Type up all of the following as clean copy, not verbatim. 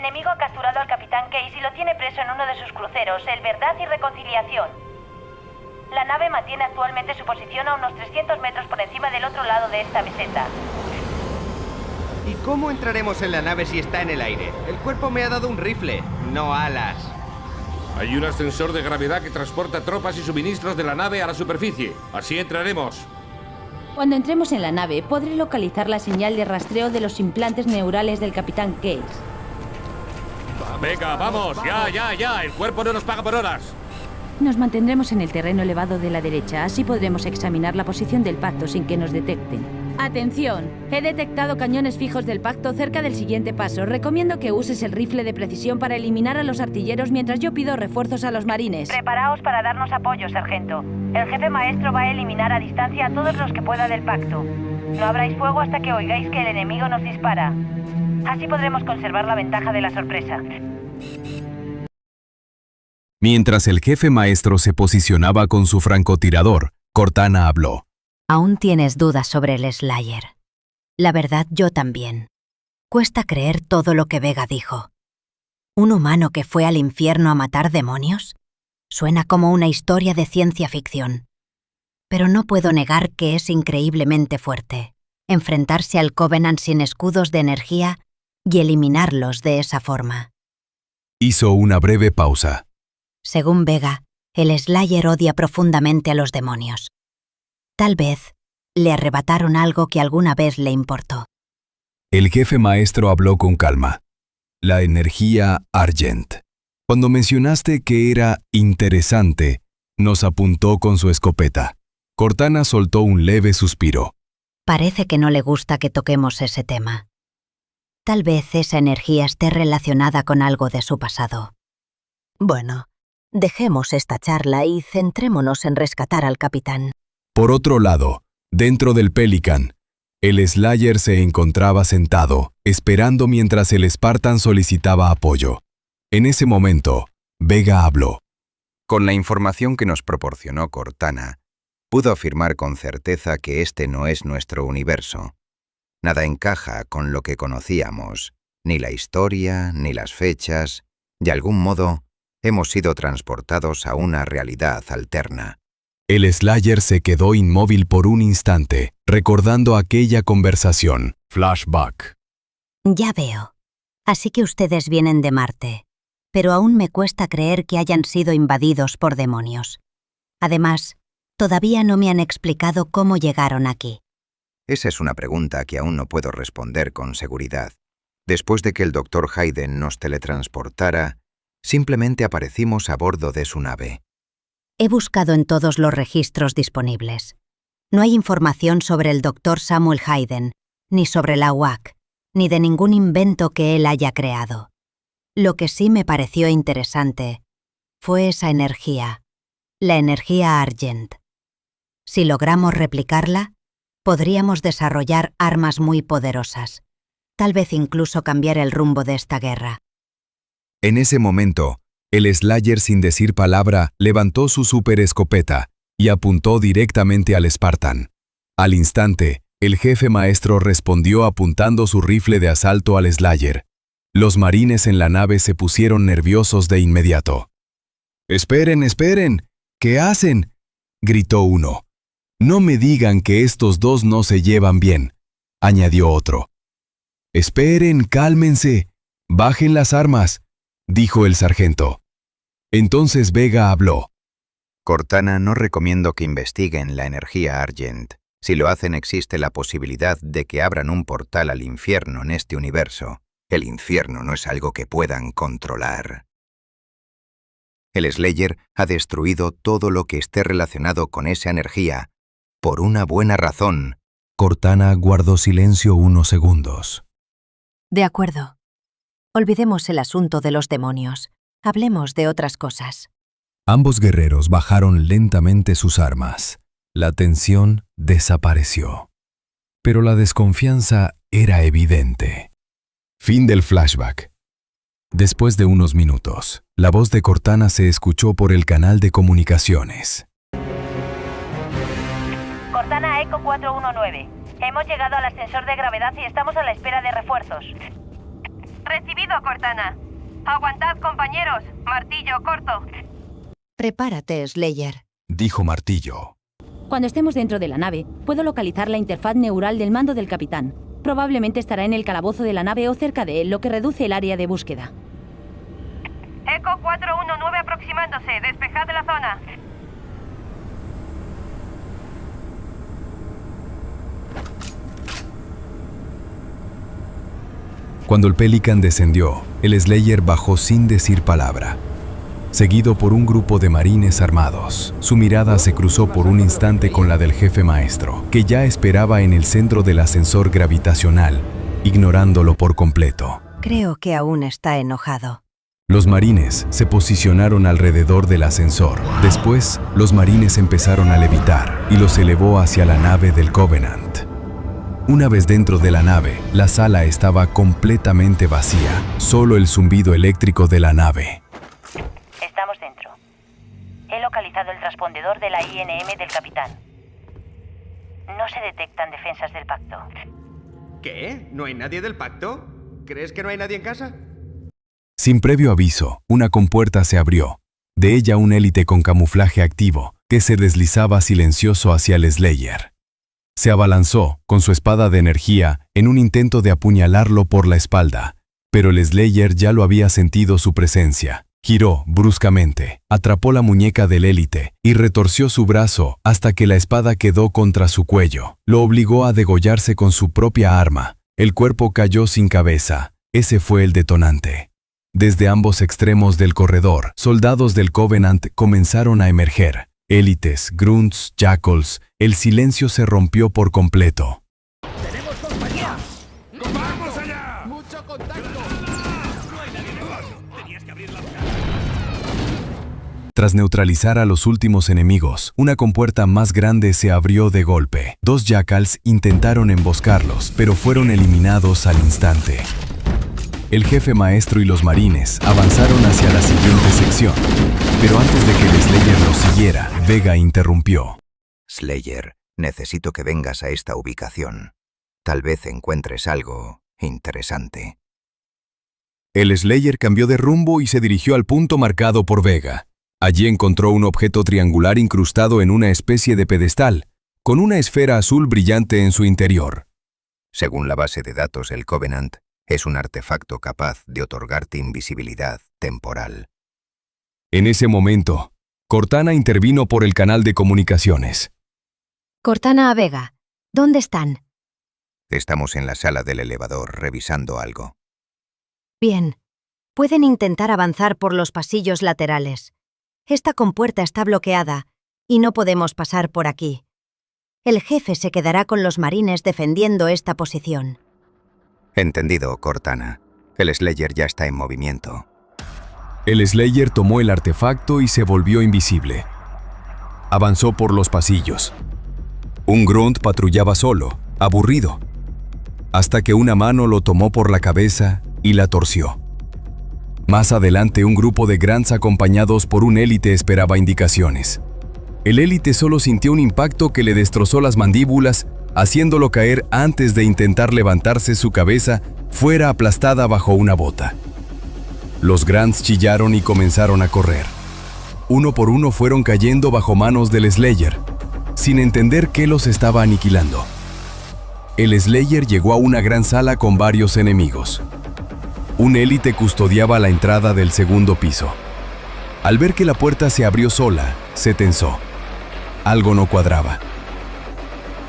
enemigo ha capturado al Capitán Case y lo tiene preso en uno de sus cruceros, el Verdad y Reconciliación. La nave mantiene actualmente su posición a unos 300 metros por encima del otro lado de esta meseta. ¿Y cómo entraremos en la nave si está en el aire? El cuerpo me ha dado un rifle, no alas. Hay un ascensor de gravedad que transporta tropas y suministros de la nave a la superficie. Así entraremos. Cuando entremos en la nave, podré localizar la señal de rastreo de los implantes neurales del Capitán Case. Venga, vamos, ya. El cuerpo no nos paga por horas. Nos mantendremos en el terreno elevado de la derecha, así podremos examinar la posición del pacto sin que nos detecten. ¡Atención! He detectado cañones fijos del pacto cerca del siguiente paso. Recomiendo que uses el rifle de precisión para eliminar a los artilleros mientras yo pido refuerzos a los marines. Preparaos para darnos apoyo, sargento. El jefe maestro va a eliminar a distancia a todos los que pueda del pacto. No abráis fuego hasta que oigáis que el enemigo nos dispara. Así podremos conservar la ventaja de la sorpresa. Mientras el jefe maestro se posicionaba con su francotirador, Cortana habló. Aún tienes dudas sobre el Slayer. La verdad, yo también. Cuesta creer todo lo que Vega dijo. ¿Un humano que fue al infierno a matar demonios? Suena como una historia de ciencia ficción. Pero no puedo negar que es increíblemente fuerte. Enfrentarse al Covenant sin escudos de energía y eliminarlos de esa forma. Hizo una breve pausa. Según Vega, el Slayer odia profundamente a los demonios. Tal vez le arrebataron algo que alguna vez le importó. El jefe maestro habló con calma. La energía Argent. Cuando mencionaste que era interesante, nos apuntó con su escopeta. Cortana soltó un leve suspiro. Parece que no le gusta que toquemos ese tema. Tal vez esa energía esté relacionada con algo de su pasado. Bueno, dejemos esta charla y centrémonos en rescatar al capitán. Por otro lado, dentro del Pelican, el Slayer se encontraba sentado, esperando mientras el Spartan solicitaba apoyo. En ese momento, Vega habló. Con la información que nos proporcionó Cortana, pudo afirmar con certeza que este no es nuestro universo. Nada encaja con lo que conocíamos, ni la historia, ni las fechas. De algún modo, hemos sido transportados a una realidad alterna. El Slayer se quedó inmóvil por un instante, recordando aquella conversación. Flashback. Ya veo. Así que ustedes vienen de Marte. Pero aún me cuesta creer que hayan sido invadidos por demonios. Además, todavía no me han explicado cómo llegaron aquí. Esa es una pregunta que aún no puedo responder con seguridad. Después de que el Dr. Hayden nos teletransportara, simplemente aparecimos a bordo de su nave. He buscado en todos los registros disponibles. No hay información sobre el Dr. Samuel Hayden, ni sobre la UAC, ni de ningún invento que él haya creado. Lo que sí me pareció interesante fue esa energía, la energía Argent. Si logramos replicarla, podríamos desarrollar armas muy poderosas, tal vez incluso cambiar el rumbo de esta guerra. En ese momento, el Slayer sin decir palabra levantó su superescopeta y apuntó directamente al Spartan. Al instante, el jefe maestro respondió apuntando su rifle de asalto al Slayer. Los marines en la nave se pusieron nerviosos de inmediato. «¡Esperen, esperen! ¿Qué hacen?», gritó uno. «No me digan que estos dos no se llevan bien», añadió otro. «Esperen, cálmense, bajen las armas», dijo el sargento. Entonces Vega habló. Cortana, no recomiendo que investiguen la energía Argent. Si lo hacen, existe la posibilidad de que abran un portal al infierno en este universo. El infierno no es algo que puedan controlar. El Slayer ha destruido todo lo que esté relacionado con esa energía, por una buena razón. Cortana guardó silencio unos segundos. De acuerdo. Olvidemos el asunto de los demonios. Hablemos de otras cosas. Ambos guerreros bajaron lentamente sus armas. La tensión desapareció. Pero la desconfianza era evidente. Fin del flashback. Después de unos minutos, la voz de Cortana se escuchó por el canal de comunicaciones. Cortana Eco 419. Hemos llegado al ascensor de gravedad y estamos a la espera de refuerzos. Recibido, Cortana. Aguantad, compañeros. Martillo, corto. Prepárate, Slayer. dijo Martillo. Cuando estemos dentro de la nave, puedo localizar la interfaz neural del mando del capitán. Probablemente estará en el calabozo de la nave o cerca de él, lo que reduce el área de búsqueda. Eco 419 aproximándose. Despejad la zona. Cuando el Pelican descendió, el Slayer bajó sin decir palabra. Seguido por un grupo de marines armados, su mirada se cruzó por un instante con la del jefe maestro, que ya esperaba en el centro del ascensor gravitacional, ignorándolo por completo. Creo que aún está enojado. Los marines se posicionaron alrededor del ascensor. Después, los marines empezaron a levitar y los elevó hacia la nave del Covenant. Una vez dentro de la nave, la sala estaba completamente vacía, solo el zumbido eléctrico de la nave. Estamos dentro. He localizado el transpondedor de la INM del capitán. No se detectan defensas del pacto. ¿Qué? ¿No hay nadie del pacto? ¿Crees que no hay nadie en casa? Sin previo aviso, una compuerta se abrió. De ella un élite con camuflaje activo, que se deslizaba silencioso hacia el Slayer. Se abalanzó, con su espada de energía, en un intento de apuñalarlo por la espalda, pero el Slayer ya lo había sentido su presencia. Giró bruscamente, atrapó la muñeca del élite y retorció su brazo hasta que la espada quedó contra su cuello. Lo obligó a degollarse con su propia arma. El cuerpo cayó sin cabeza. Ese fue el detonante. Desde ambos extremos del corredor, soldados del Covenant comenzaron a emerger. Élites, grunts, jackals, el silencio se rompió por completo. ¡Tenemos compañía! ¡Vamos allá! ¡Mucho contacto! Tras neutralizar a los últimos enemigos, una compuerta más grande se abrió de golpe. 2 jackals intentaron emboscarlos, pero fueron eliminados al instante. El jefe maestro y los marines avanzaron hacia la siguiente sección, pero antes de que el Slayer los siguiera, Vega interrumpió. Slayer, necesito que vengas a esta ubicación. Tal vez encuentres algo interesante. El Slayer cambió de rumbo y se dirigió al punto marcado por Vega. Allí encontró un objeto triangular incrustado en una especie de pedestal, con una esfera azul brillante en su interior. Según la base de datos del Covenant, es un artefacto capaz de otorgarte invisibilidad temporal. En ese momento, Cortana intervino por el canal de comunicaciones. Cortana a Vega. ¿Dónde están? Estamos en la sala del elevador revisando algo. Bien. Pueden intentar avanzar por los pasillos laterales. Esta compuerta está bloqueada y no podemos pasar por aquí. El jefe se quedará con los marines defendiendo esta posición. Entendido, Cortana. El Slayer ya está en movimiento. El Slayer tomó el artefacto y se volvió invisible. Avanzó por los pasillos. Un grunt patrullaba solo, aburrido, hasta que una mano lo tomó por la cabeza y la torció. Más adelante, un grupo de grunts acompañados por un élite esperaba indicaciones. El élite solo sintió un impacto que le destrozó las mandíbulas, haciéndolo caer antes de intentar levantarse. Su cabeza fuera aplastada bajo una bota. Los grunts chillaron y comenzaron a correr. Uno por uno fueron cayendo bajo manos del Slayer, sin entender qué los estaba aniquilando. El Slayer llegó a una gran sala con varios enemigos. Un élite custodiaba la entrada del segundo piso. Al ver que la puerta se abrió sola, se tensó. Algo no cuadraba.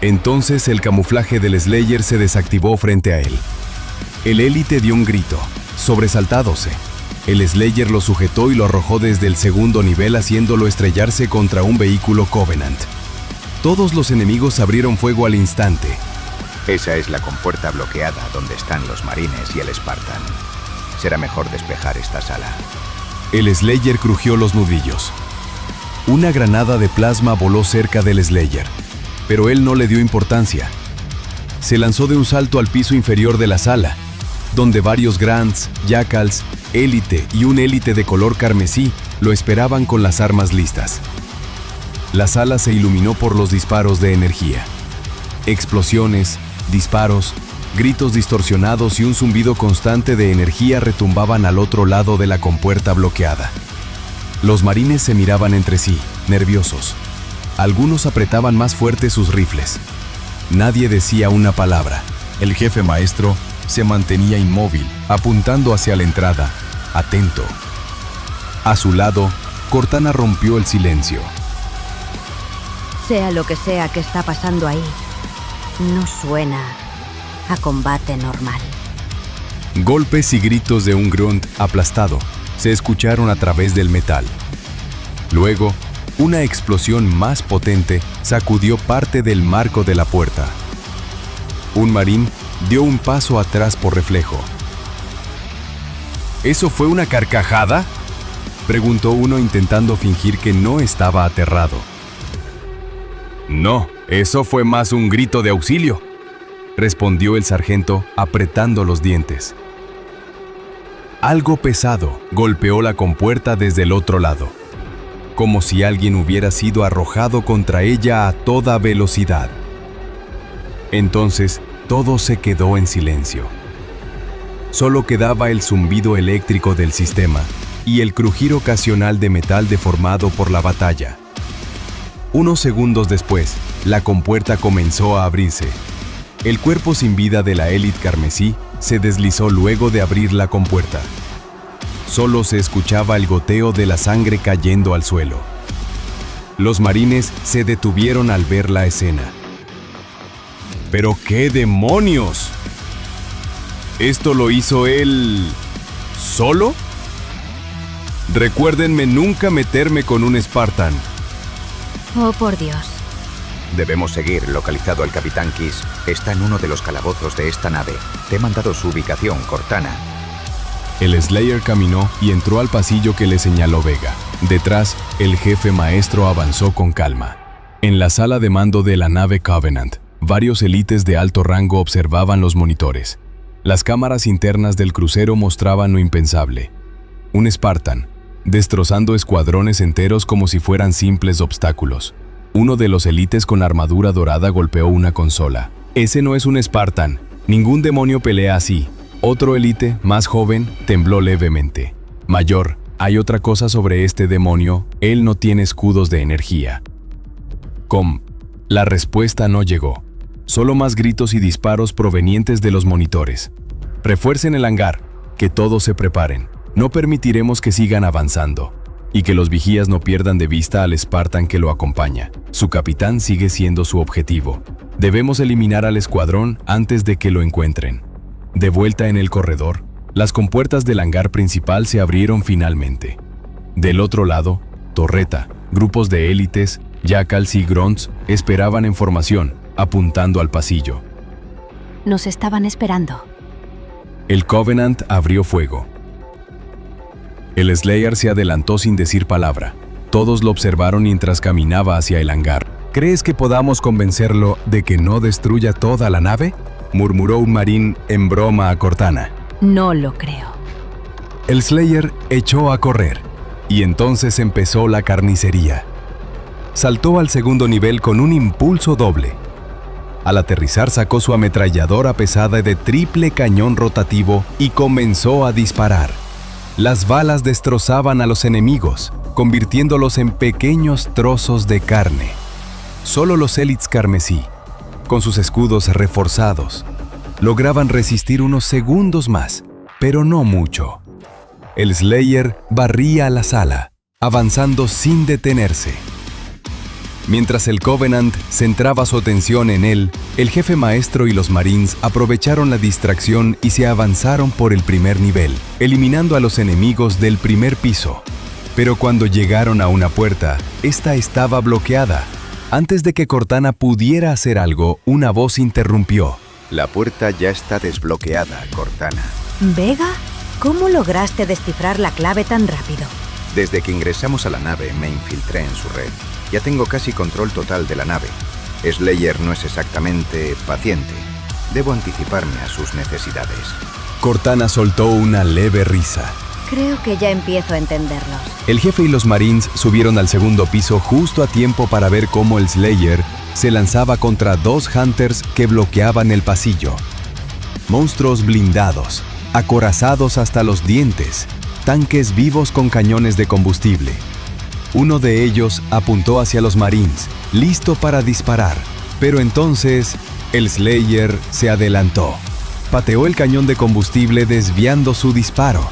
Entonces el camuflaje del Slayer se desactivó frente a él. El élite dio un grito, sobresaltándose. El Slayer lo sujetó y lo arrojó desde el segundo nivel, haciéndolo estrellarse contra un vehículo Covenant. Todos los enemigos abrieron fuego al instante. Esa es la compuerta bloqueada donde están los marines y el Spartan. Será mejor despejar esta sala. El Slayer crujió los nudillos. Una granada de plasma voló cerca del Slayer, pero él no le dio importancia. Se lanzó de un salto al piso inferior de la sala, donde varios grunts, jackals, élite y un élite de color carmesí lo esperaban con las armas listas. La sala se iluminó por los disparos de energía. Explosiones, disparos gritos distorsionados y un zumbido constante de energía retumbaban al otro lado de la compuerta bloqueada. Los marines se miraban entre sí, nerviosos. Algunos apretaban más fuerte sus rifles. Nadie decía una palabra. El jefe maestro se mantenía inmóvil, apuntando hacia la entrada, atento. A su lado, Cortana rompió el silencio. Sea lo que sea que está pasando ahí, no suena a combate normal. Golpes y gritos de un grunt aplastado se escucharon a través del metal. Luego, una explosión más potente sacudió parte del marco de la puerta. Un marín dio un paso atrás por reflejo. ¿Eso fue una carcajada?, preguntó uno intentando fingir que no estaba aterrado. No, eso fue más un grito de auxilio, respondió el sargento apretando los dientes. Algo pesado golpeó la compuerta desde el otro lado, como si alguien hubiera sido arrojado contra ella a toda velocidad. Entonces, todo se quedó en silencio. Solo quedaba el zumbido eléctrico del sistema y el crujir ocasional de metal deformado por la batalla. Unos segundos después, la compuerta comenzó a abrirse. El cuerpo sin vida de la élite carmesí se deslizó luego de abrir la compuerta. Solo se escuchaba el goteo de la sangre cayendo al suelo. Los marines se detuvieron al ver la escena. ¿Pero qué demonios? ¿Esto lo hizo él solo? Recuérdenme nunca meterme con un Spartan. Oh, por Dios. Debemos seguir. Localizado al Capitán Kiss. Está en uno de los calabozos de esta nave. Te he mandado su ubicación, Cortana. El Slayer caminó y entró al pasillo que le señaló Vega. Detrás, el jefe maestro avanzó con calma. En la sala de mando de la nave Covenant, varios élites de alto rango observaban los monitores. Las cámaras internas del crucero mostraban lo impensable. Un Spartan, destrozando escuadrones enteros como si fueran simples obstáculos. Uno de los élites con armadura dorada golpeó una consola. Ese no es un Spartan. Ningún demonio pelea así. Otro élite, más joven, tembló levemente. Mayor, hay otra cosa sobre este demonio. Él no tiene escudos de energía. La respuesta no llegó. Solo más gritos y disparos provenientes de los monitores. Refuercen el hangar. Que todos se preparen. No permitiremos que sigan avanzando. Y que los vigías no pierdan de vista al Spartan que lo acompaña. Su capitán sigue siendo su objetivo. Debemos eliminar al escuadrón antes de que lo encuentren. De vuelta en el corredor, las compuertas del hangar principal se abrieron finalmente. Del otro lado, Torreta, grupos de élites, Jackals y Grunts esperaban en formación, apuntando al pasillo. Nos estaban esperando. El Covenant abrió fuego. El Slayer se adelantó sin decir palabra. Todos lo observaron mientras caminaba hacia el hangar. ¿Crees que podamos convencerlo de que no destruya toda la nave?, murmuró un marín en broma a Cortana. No lo creo. El Slayer echó a correr, y entonces empezó la carnicería. Saltó al segundo nivel con un impulso doble. Al aterrizar sacó su ametralladora pesada de triple cañón rotativo y comenzó a disparar. Las balas destrozaban a los enemigos, convirtiéndolos en pequeños trozos de carne. Solo los élites carmesí, con sus escudos reforzados, lograban resistir unos segundos más, pero no mucho. El Slayer barría la sala, avanzando sin detenerse. Mientras el Covenant centraba su atención en él, el jefe maestro y los Marines aprovecharon la distracción y se avanzaron por el primer nivel, eliminando a los enemigos del primer piso. Pero cuando llegaron a una puerta, esta estaba bloqueada. Antes de que Cortana pudiera hacer algo, una voz interrumpió. La puerta ya está desbloqueada, Cortana. ¿Vega? ¿Cómo lograste descifrar la clave tan rápido? Desde que ingresamos a la nave, me infiltré en su red. Ya tengo casi control total de la nave. Slayer no es exactamente paciente. Debo anticiparme a sus necesidades. Cortana soltó una leve risa. Creo que ya empiezo a entenderlos. El jefe y los Marines subieron al segundo piso justo a tiempo para ver cómo el Slayer se lanzaba contra dos Hunters que bloqueaban el pasillo. monstruos blindados, acorazados hasta los dientes, tanques vivos con cañones de combustible. Uno de ellos apuntó hacia los Marines, listo para disparar, pero entonces el Slayer se adelantó. Pateó el cañón de combustible desviando su disparo.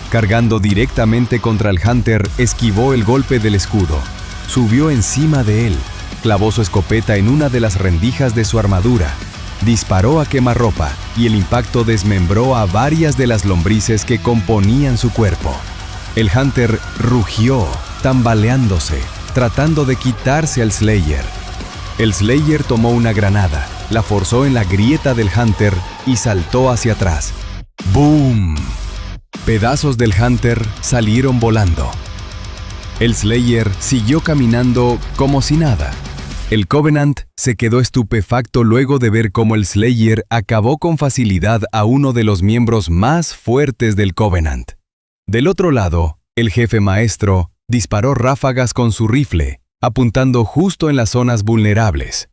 Cargando directamente contra el Hunter, esquivó el golpe del escudo. Subió encima de él, clavó su escopeta en una de las rendijas de su armadura, disparó a quemarropa y el impacto desmembró a varias de las lombrices que componían su cuerpo. El Hunter rugió, tambaleándose, tratando de quitarse al Slayer. El Slayer tomó una granada, la forzó en la grieta del Hunter y saltó hacia atrás. ¡Boom! Pedazos del Hunter salieron volando. El Slayer siguió caminando como si nada. El Covenant se quedó estupefacto luego de ver cómo el Slayer acabó con facilidad a uno de los miembros más fuertes del Covenant. Del otro lado, el jefe maestro disparó ráfagas con su rifle, apuntando justo en las zonas vulnerables.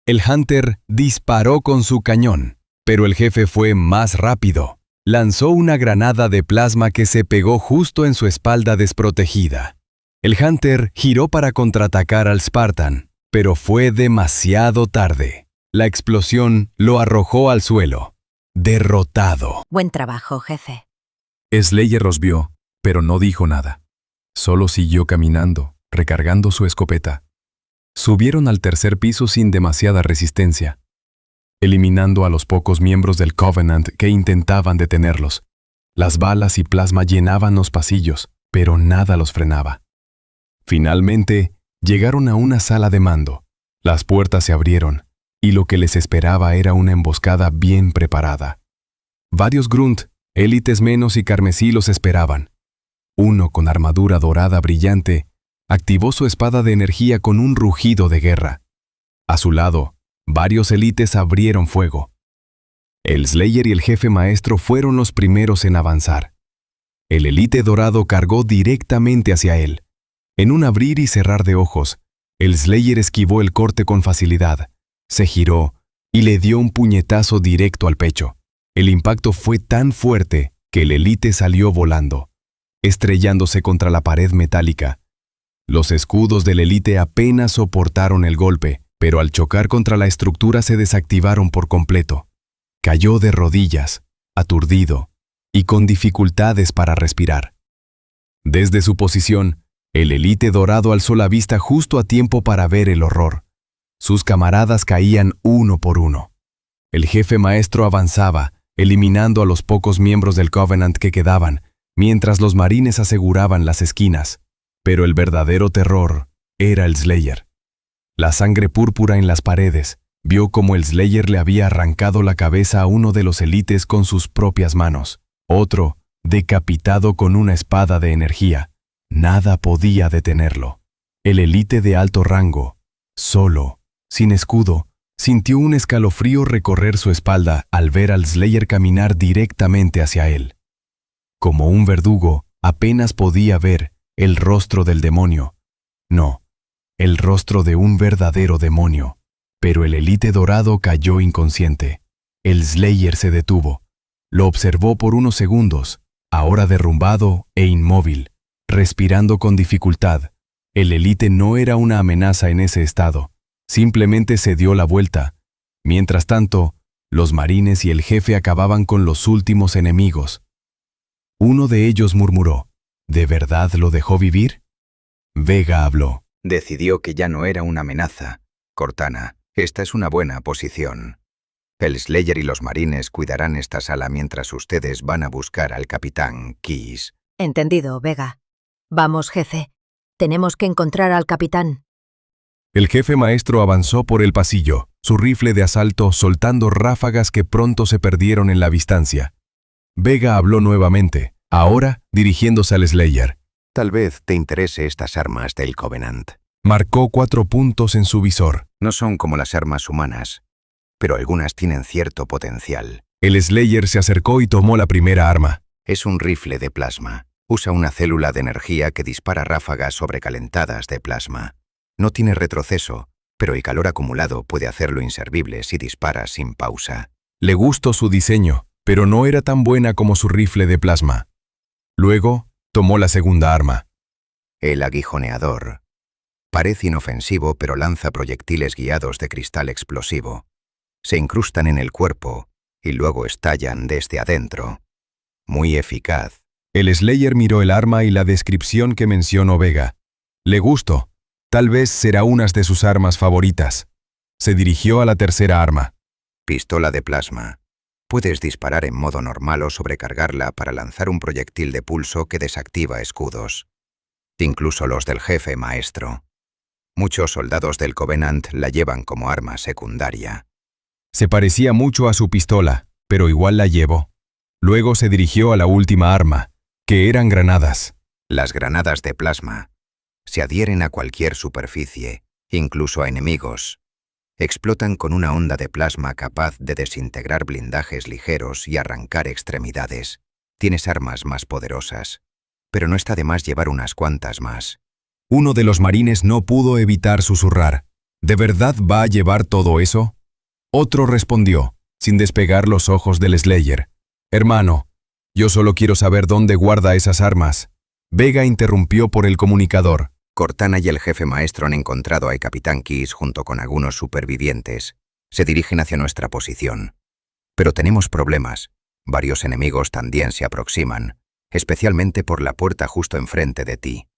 El Hunter disparó con su cañón, pero el jefe fue más rápido. Lanzó una granada de plasma que se pegó justo en su espalda desprotegida. El Hunter giró para contraatacar al Spartan, pero fue demasiado tarde. La explosión lo arrojó al suelo, derrotado. Buen trabajo, jefe. Slayer los vio, pero no dijo nada. Solo siguió caminando, recargando su escopeta. Subieron al tercer piso sin demasiada resistencia, eliminando a los pocos miembros del Covenant que intentaban detenerlos. Las balas y plasma llenaban los pasillos, pero nada los frenaba. Finalmente, llegaron a una sala de mando. Las puertas se abrieron, y lo que les esperaba era una emboscada bien preparada. Varios Grunt, élites menos y carmesí los esperaban. Uno con armadura dorada brillante, activó su espada de energía con un rugido de guerra. A su lado, varios élites abrieron fuego. El Slayer y el jefe maestro fueron los primeros en avanzar. El élite dorado cargó directamente hacia él. En un abrir y cerrar de ojos, el Slayer esquivó el corte con facilidad, se giró y le dio un puñetazo directo al pecho. El impacto fue tan fuerte que el élite salió volando, estrellándose contra la pared metálica. Los escudos del élite apenas soportaron el golpe, pero al chocar contra la estructura se desactivaron por completo. Cayó de rodillas, aturdido y con dificultades para respirar. Desde su posición, el élite dorado alzó la vista justo a tiempo para ver el horror. Sus camaradas caían uno por uno. El jefe maestro avanzaba, eliminando a los pocos miembros del Covenant que quedaban, mientras los marines aseguraban las esquinas. Pero el verdadero terror era el Slayer. La sangre púrpura en las paredes, vio como el Slayer le había arrancado la cabeza a uno de los élites con sus propias manos. Otro, decapitado con una espada de energía. Nada podía detenerlo. El élite de alto rango, solo, sin escudo, sintió un escalofrío recorrer su espalda al ver al Slayer caminar directamente hacia él. Como un verdugo, apenas podía ver el rostro del demonio. No, el rostro de un verdadero demonio. Pero el élite dorado cayó inconsciente. El Slayer se detuvo. Lo observó por unos segundos, ahora derrumbado e inmóvil, respirando con dificultad. El élite no era una amenaza en ese estado. Simplemente se dio la vuelta. Mientras tanto, los marines y el jefe acababan con los últimos enemigos. Uno de ellos murmuró, ¿de verdad lo dejó vivir? Vega habló. Decidió que ya no era una amenaza. Cortana, esta es una buena posición. El Slayer y los marines cuidarán esta sala mientras ustedes van a buscar al capitán Keyes. Entendido, Vega. Vamos, jefe. Tenemos que encontrar al capitán. El jefe maestro avanzó por el pasillo, su rifle de asalto soltando ráfagas que pronto se perdieron en la distancia. Vega habló nuevamente, ahora dirigiéndose al Slayer. Tal vez te interese estas armas del Covenant. Marcó 4 puntos en su visor. No son como las armas humanas, pero algunas tienen cierto potencial. El Slayer se acercó y tomó la primera arma. Es un rifle de plasma. Usa una célula de energía que dispara ráfagas sobrecalentadas de plasma. No tiene retroceso, pero el calor acumulado puede hacerlo inservible si dispara sin pausa. Le gustó su diseño, pero no era tan buena como su rifle de plasma. Luego, tomó la segunda arma. El aguijoneador. Parece inofensivo, pero lanza proyectiles guiados de cristal explosivo. Se incrustan en el cuerpo y luego estallan desde adentro. Muy eficaz. El Slayer miró el arma y la descripción que mencionó Vega. Le gustó. Tal vez será una de sus armas favoritas. Se dirigió a la tercera arma. Pistola de plasma. Puedes disparar en modo normal o sobrecargarla para lanzar un proyectil de pulso que desactiva escudos. Incluso los del jefe maestro. Muchos soldados del Covenant la llevan como arma secundaria. Se parecía mucho a su pistola, pero igual la llevó. Luego se dirigió a la última arma, que eran granadas. Las granadas de plasma se adhieren a cualquier superficie, incluso a enemigos. Explotan con una onda de plasma capaz de desintegrar blindajes ligeros y arrancar extremidades. Tienes armas más poderosas, pero no está de más llevar unas cuantas más. Uno de los marines no pudo evitar susurrar. ¿De verdad va a llevar todo eso? Otro respondió, sin despegar los ojos del Slayer. Hermano, yo solo quiero saber dónde guarda esas armas. Vega interrumpió por el comunicador. Cortana y el jefe maestro han encontrado al Capitán Keyes junto con algunos supervivientes. Se dirigen hacia nuestra posición. Pero tenemos problemas. Varios enemigos también se aproximan, especialmente por la puerta justo enfrente de ti.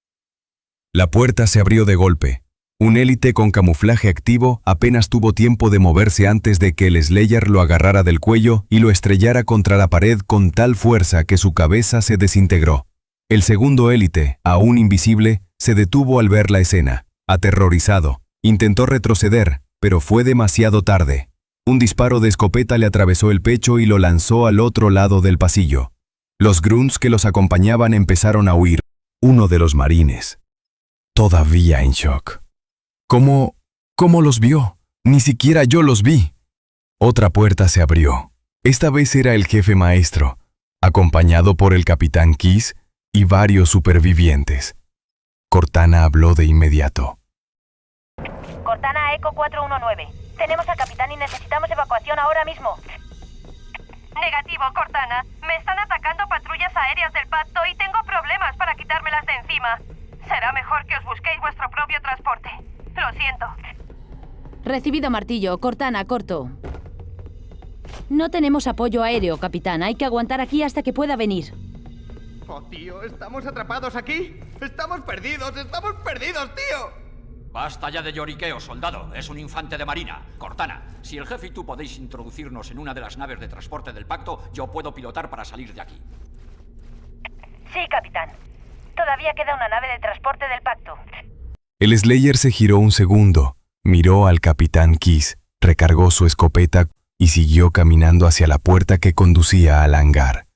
La puerta se abrió de golpe. Un élite con camuflaje activo apenas tuvo tiempo de moverse antes de que el Slayer lo agarrara del cuello y lo estrellara contra la pared con tal fuerza que su cabeza se desintegró. El segundo élite, aún invisible, se detuvo al ver la escena. Aterrorizado, intentó retroceder, pero fue demasiado tarde. Un disparo de escopeta le atravesó el pecho y lo lanzó al otro lado del pasillo. Los grunts que los acompañaban empezaron a huir. Uno de los marines, todavía en shock. ¿Cómo los vio? Ni siquiera yo los vi. Otra puerta se abrió. Esta vez era el jefe maestro, acompañado por el Capitán Keyes y varios supervivientes. Cortana habló de inmediato. Cortana a Eco 419. Tenemos al capitán y necesitamos evacuación ahora mismo. Negativo, Cortana. Me están atacando patrullas aéreas del pacto y tengo problemas para quitármelas de encima. Será mejor que os busquéis vuestro propio transporte. Lo siento. Recibido, Martillo. Cortana, corto. No tenemos apoyo aéreo, capitán. Hay que aguantar aquí hasta que pueda venir. Oh, tío, ¿estamos atrapados aquí? ¡Estamos perdidos, tío! Basta ya de lloriqueo, soldado. Es un infante de marina. Cortana, si el jefe y tú podéis introducirnos en una de las naves de transporte del pacto, yo puedo pilotar para salir de aquí. Sí, capitán. Todavía queda una nave de transporte del pacto. El Slayer se giró un segundo, miró al Capitán Keyes, recargó su escopeta y siguió caminando hacia la puerta que conducía al hangar.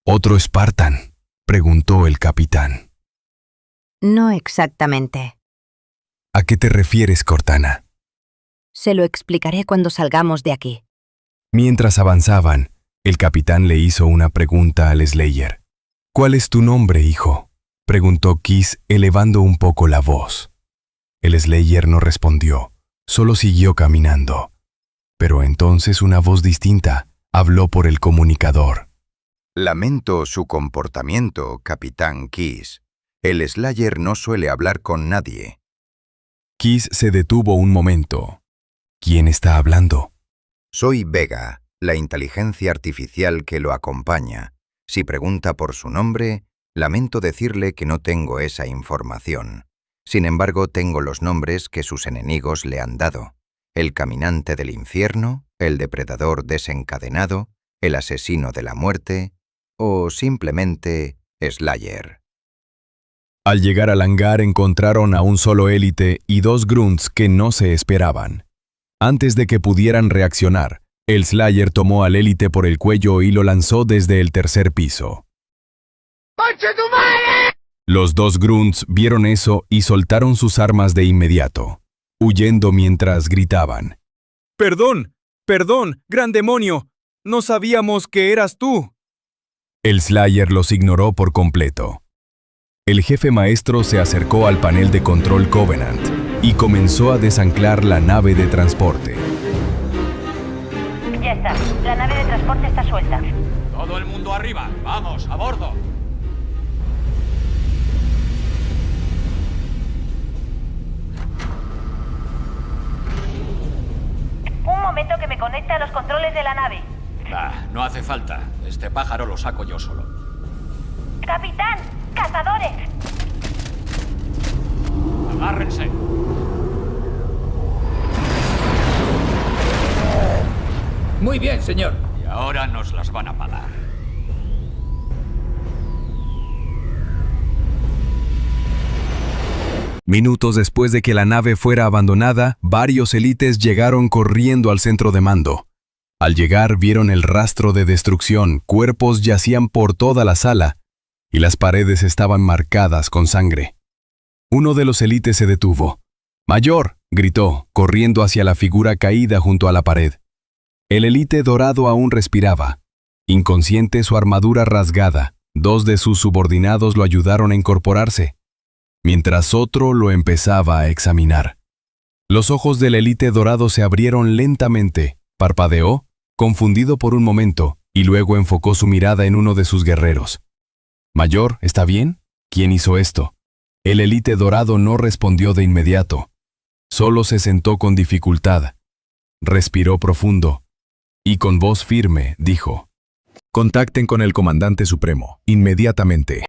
¿Otro Spartan?, preguntó el capitán. No exactamente. ¿A qué te refieres, Cortana? Se lo explicaré cuando salgamos de aquí. Mientras avanzaban, el capitán le hizo una pregunta al Slayer. ¿Cuál es tu nombre, hijo?, preguntó Keyes elevando un poco la voz. El Slayer no respondió, solo siguió caminando. Pero entonces una voz distinta habló por el comunicador. Lamento su comportamiento, Capitán Keyes. El Slayer no suele hablar con nadie. Keyes se detuvo un momento. ¿Quién está hablando? Soy Vega, la inteligencia artificial que lo acompaña. Si pregunta por su nombre, lamento decirle que no tengo esa información. Sin embargo, tengo los nombres que sus enemigos le han dado. El caminante del infierno, el depredador desencadenado, el asesino de la muerte o simplemente Slayer. Al llegar al hangar encontraron a un solo élite y dos grunts que no se esperaban. Antes de que pudieran reaccionar, el Slayer tomó al élite por el cuello y lo lanzó desde el tercer piso. ¡Concha tu madre! Los dos grunts vieron eso y soltaron sus armas de inmediato, huyendo mientras gritaban. ¡Perdón! ¡Perdón, gran demonio! ¡No sabíamos que eras tú! El Slayer los ignoró por completo. El jefe maestro se acercó al panel de control Covenant y comenzó a desanclar la nave de transporte. Ya está. La nave de transporte está suelta. Todo el mundo arriba. Vamos, a bordo. Un momento que me conecta a los controles de la nave. No hace falta. Este pájaro lo saco yo solo. ¡Capitán! ¡Cazadores! Agárrense. Muy bien, señor. Y ahora nos las van a pagar. Minutos después de que la nave fuera abandonada, varios élites llegaron corriendo al centro de mando. Al llegar vieron el rastro de destrucción, cuerpos yacían por toda la sala, y las paredes estaban marcadas con sangre. Uno de los élites se detuvo. «¡Mayor!», gritó, corriendo hacia la figura caída junto a la pared. El élite dorado aún respiraba. Inconsciente, su armadura rasgada, 2 de sus subordinados lo ayudaron a incorporarse, mientras otro lo empezaba a examinar. Los ojos del élite dorado se abrieron lentamente, parpadeó, confundido por un momento, y luego enfocó su mirada en uno de sus guerreros. «Mayor, ¿está bien? ¿Quién hizo esto?». El élite dorado no respondió de inmediato. Solo se sentó con dificultad. Respiró profundo y con voz firme dijo: «Contacten con el comandante supremo, inmediatamente».